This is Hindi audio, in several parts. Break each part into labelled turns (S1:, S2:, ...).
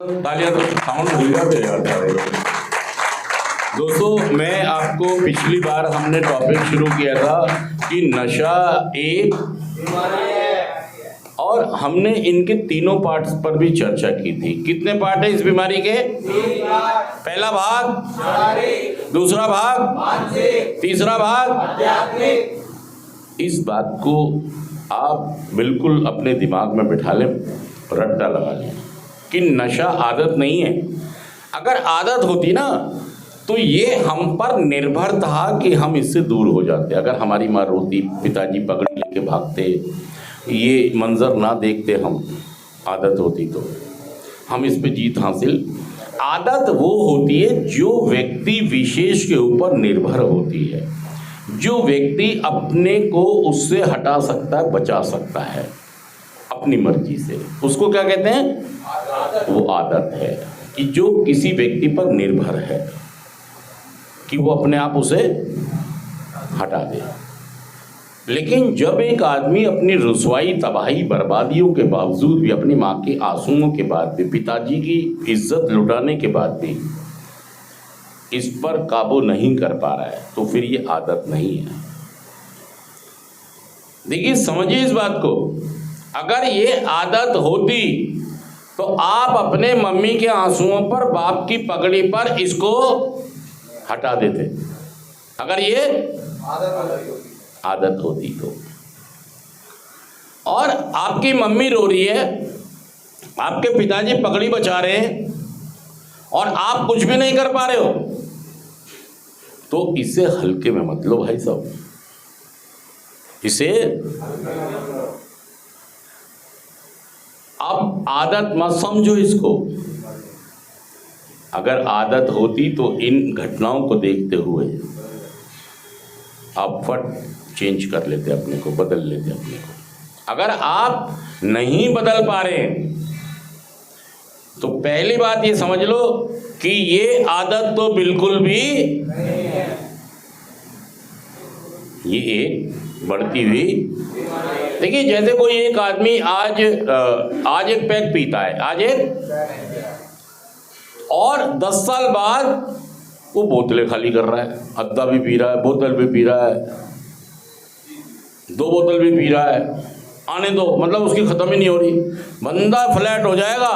S1: तालियां तो साउंड भूल जाते यार सारे लोग। दोस्तों, मैं आपको पिछली बार हमने टॉपिक शुरू किया था कि नशा एक बीमारी है और हमने इनके तीनों पार्ट्स पर भी चर्चा की थी। कितने पार्ट है इस बीमारी के? पहला भाग शारीरिक, दूसरा भाग मानसिक, तीसरा भाग आध्यात्मिक। इस बात को आप बिल्कुल अपने दिमाग में बिठा लें, रट्टा लगा लें कि नशा आदत नहीं है। अगर आदत होती ना तो ये हम पर निर्भर था कि हम इससे दूर हो जाते। अगर हमारी माँ रोती, पिताजी पगड़ी लेके भागते, ये मंजर ना देखते हम, आदत होती तो हम इस पे जीत हासिल। आदत वो होती है जो व्यक्ति विशेष के ऊपर निर्भर होती है, जो व्यक्ति अपने को उससे हटा सकता है, बचा सकता है अपनी मर्जी से, उसको क्या कहते हैं? वो आदत है कि जो किसी व्यक्ति पर निर्भर है कि वो अपने आप उसे हटा दे। लेकिन जब एक आदमी अपनी रुसवाई, तबाही, बर्बादियों के बावजूद भी, अपनी माँ के आंसुओं के बाद भी, पिताजी की इज्जत लुटाने के बाद भी इस पर काबू नहीं कर पा रहा है, तो फिर ये आदत नहीं है। देखिए, समझिए इस बात को। अगर ये आदत होती तो आप अपने मम्मी के आंसुओं पर, बाप की पगड़ी पर इसको हटा देते। अगर ये आदत होती तो। और आपकी मम्मी रो रही है, आपके पिताजी पगड़ी बचा रहे हैं और आप कुछ भी नहीं कर पा रहे हो, तो इसे हल्के में मत लो भाई साहब, इसे अब आदत मत समझो इसको। अगर आदत होती तो इन घटनाओं को देखते हुए आप फट चेंज कर लेते, अपने को बदल लेते अपने को। अगर आप नहीं बदल पा रहे तो पहली बात ये समझ लो कि ये आदत तो बिल्कुल भी नहीं है, ये एक बढ़ती हुई। देखिए, जैसे कोई एक आदमी आज एक पैक पीता है, आज एक, और 10 साल बाद वो बोतलें खाली कर रहा है, अद्धा भी पी रहा है, बोतल भी पी रहा है, 2 बोतल भी पी रहा है, आने दो, मतलब उसकी खत्म ही नहीं हो रही। बंदा फ्लैट हो जाएगा,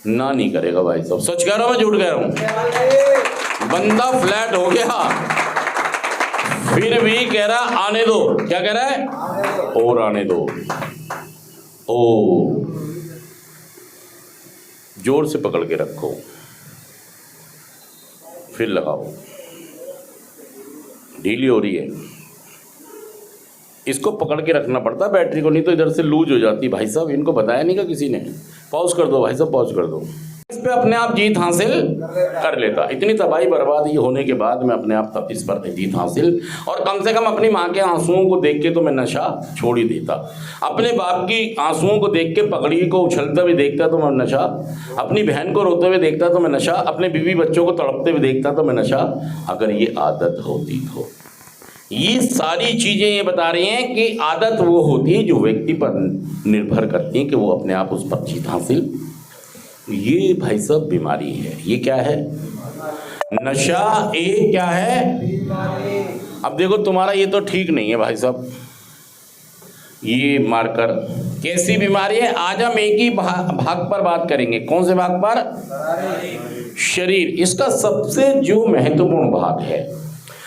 S1: ना नहीं करेगा भाई साहब। सच कह रहा हूं, मैं झूठ कह रहा हूं? बंदा फ्लैट हो गया, फिर भी कह रहा आने दो। क्या कह रहा है? और आने दो। ओ, जोर से पकड़ के रखो, फिर लगाओ। ढीली हो रही है, इसको पकड़ के रखना पड़ता है बैटरी को, नहीं तो इधर से लूज हो जाती। भाई साहब, इनको बताया नहीं का किसी ने? पॉज कर दो भाई साहब, पॉज कर दो। इस पे अपने आप जीत हासिल कर लेता। इतनी तबाही बर्बादी होने के बाद मैं अपने आप तब इस पर जीत हासिल, और कम से कम अपनी माँ के आंसुओं को देख के तो मैं नशा छोड़ ही देता। अपने बाप की आंसुओं को देख के, पगड़ी को उछलते हुए देखता तो मैं नशा, अपनी बहन को रोते हुए देखता तो मैं नशा, अपने बीवी बच्चों को तड़पते हुए देखता तो मैं नशा। अगर ये आदत होती तो। ये सारी चीजें ये बता रही हैं कि आदत वो होती है जो व्यक्ति पर निर्भर करती है कि वो अपने आप उस पर जीत हासिल। ये भाई साहब बीमारी है। ये क्या है? नशा एक क्या है? अब देखो, तुम्हारा ये तो ठीक नहीं है भाई साहब, ये मार्कर कैसी बीमारी है। आज हम एक ही भाग पर बात करेंगे। कौन से भाग पर? शरीर। इसका सबसे जो महत्वपूर्ण भाग है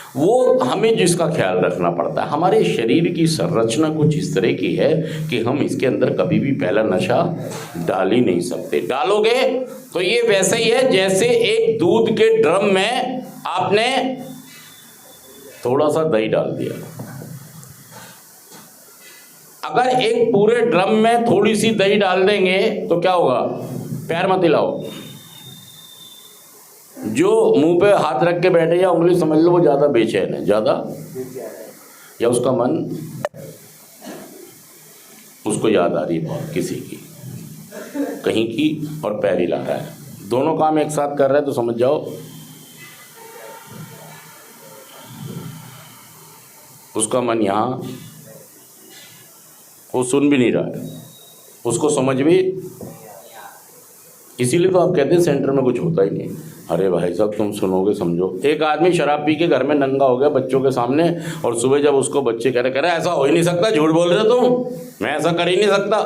S1: वो हमें जिसका ख्याल रखना पड़ता है। हमारे शरीर की संरचना कुछ इस तरह की है कि हम इसके अंदर कभी भी पहला नशा डाल ही नहीं सकते। डालोगे तो ये वैसे ही है जैसे एक दूध के ड्रम में आपने थोड़ा सा दही डाल दिया। अगर एक पूरे ड्रम में थोड़ी सी दही डाल देंगे तो क्या होगा? पैर मत हिलाओ। जो मुंह पे हाथ रख के बैठे या उंगली समझ लो, वो ज्यादा बेचैन है, ज्यादा, या उसका मन, उसको याद आ रही है किसी की, कहीं की, और पैर हिला रहा है। दोनों काम एक साथ कर रहा है तो समझ जाओ उसका मन यहाँ, वो सुन भी नहीं रहा है, उसको समझ भी इसीलिए तो आप कहते हैं सेंटर में कुछ होता ही नहीं। अरे भाई साहब तुम सुनोगे समझो, एक आदमी शराब पी के घर में नंगा हो गया बच्चों के सामने, और सुबह जब उसको बच्चे कह रहे ऐसा हो ही नहीं सकता, झूठ बोल रहे हो तुम, मैं ऐसा कर ही नहीं सकता,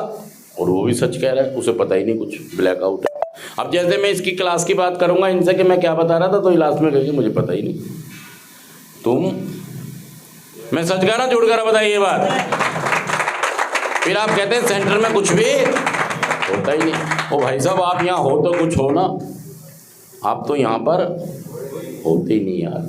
S1: और वो भी सच कह रहा है, उसे पता ही नहीं कुछ, ब्लैकआउट है। अब जैसे मैं इसकी क्लास की बात करूंगा इनसे कि मैं क्या बता रहा था, तो लास्ट में कहेंगे मुझे पता ही नहीं। मैं सच कह रहा झूठ कह रहा, बताइए ये बात। फिर आप कहते हैं सेंटर में कुछ भी होता ही नहीं। ओ भाई साहब आप यहाँ हो तो कुछ हो ना, आप तो यहाँ पर होते ही नहीं यार।